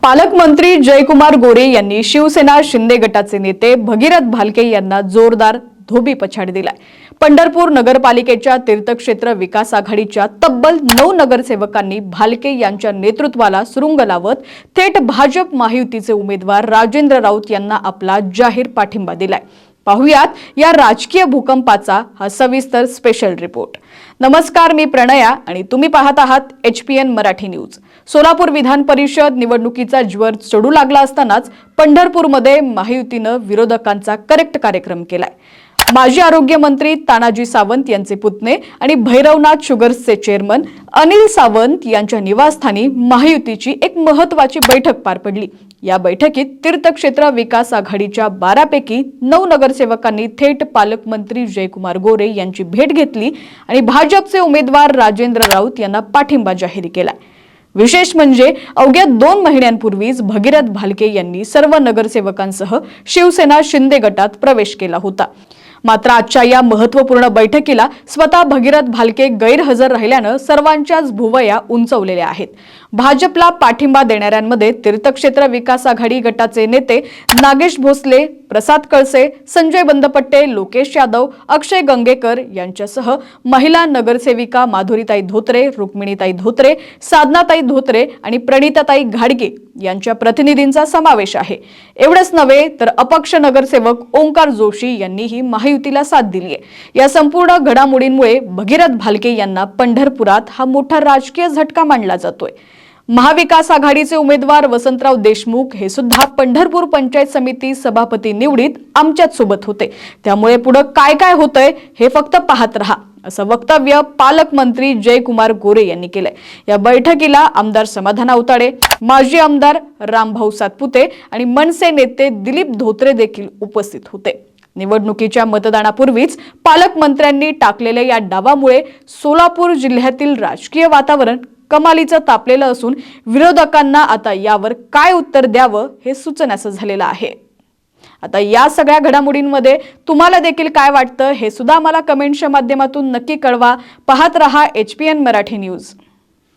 पालकमंत्री जयकुमार गोरे यांनी शिवसेना शिंदे गटाचे नेते भगीरथ भालके यांना जोरदार धोबी पछाड दिलाय। पंढरपूर नगरपालिकेच्या तीर्थक्षेत्र विकास आघाडीच्या तब्बल 9 नगरसेवकांनी भालके यांच्या नेतृत्वाला सुरुंग लावत थेट भाजप महायुतीचे उमेदवार राजेंद्र राऊत यांना आपला जाहीर पाठिंबा दिलाय। पाहुयात या राजकीय भूकंपाचा हा सविस्तर स्पेशल रिपोर्ट। नमस्कार, मी प्रणया आणि तुम्ही पाहत आहात HPN मराठी न्यूज। सोलापूर विधान परिषद निवडणुकीचा ज्वर चढू लागला असतानाच पंढरपूरमध्ये महायुतीने विरोधकांचा करेक्ट कार्यक्रम केलाय। माजी आरोग्य मंत्री तानाजी सावंत यांचे पुतणे आणि भैरवनाथ शुगर्सचे चेअरमन अनिल सावंत यांच्या निवासस्थानी महायुतीची एक महत्त्वाची बैठक पार पडली। या बैठकीत तीर्थक्षेत्र विकास आघाडीच्या 12 पैकी 9 नगरसेवकांनी थेट पालकमंत्री जयकुमार गोरे यांची भेट घेतली आणि भाजपचे उमेदवार राजेंद्र राऊत यांना पाठिंबा जाहीर केला। विशेष म्हणजे अवघ्या 2 महिन्यांपूर्वीच भगीरथ भालके यांनी सर्व नगरसेवकांसह शिवसेना शिंदे गटात प्रवेश केला होता। मात्र आजच्या या महत्त्वपूर्ण बैठकीला स्वतः भगीरथ भालके गैरहजर राहिल्यानं सर्वांच्याच भुवया उंचवलेल्या आहेत। भाजपला पाठिंबा देणाऱ्यांमध्ये तीर्थक्षेत्र विकास आघाडी गटाचे नेते नागेश भोसले, प्रसाद कळसे, संजय बंदपट्टे, लोकेश यादव, अक्षय गंगेकर यांच्यासह महिला नगरसेविका माधुरीताई धोत्रे, रुक्मिणीताई धोत्रे, साधनाताई धोत्रे आणि प्रणिताताई घाडगे यांच्या प्रतिनिधींचा समावेश आहे। एवढंच नव्हे तर अपक्ष नगरसेवक ओंकार जोशी यांनीही महायुतीला साथ दिली आहे। या संपूर्ण घडामोडींमुळे भगीरथ भालके यांना पंढरपुरात हा मोठा राजकीय झटका मानला जातोय। महाविकास आघाडीचे उमेदवार वसंतराव देशमुख हे सुद्धा पंढरपूर पंचायत समिती सभापती निवडीत आमच्याच सोबत होते, त्यामुळे पुढे काय काय होतंय हे फक्त पाहत रहा, असं वक्तव्य पालकमंत्री जयकुमार गोरे यांनी केलंय। या बैठकीला आमदार समाधान आवताडे, माजी आमदार रामभाऊ सातपुते आणि मनसे नेते दिलीप धोत्रे देखील उपस्थित होते। निवडणुकीच्या मतदानापूर्वीच पालकमंत्र्यांनी टाकलेल्या या डावामुळे सोलापूर जिल्ह्यातील राजकीय वातावरण कमालीचं तापलेलं असून विरोधकांना आता यावर काय उत्तर द्यावं हे सुचण्याचं झालेलं आहे। आता या सगळ्या घडामोडींमध्ये तुम्हाला देखील काय वाटतं हे सुद्धा मला कमेंटच्या माध्यमातून नक्की कळवा। पाहत रहा HPN मराठी न्यूज।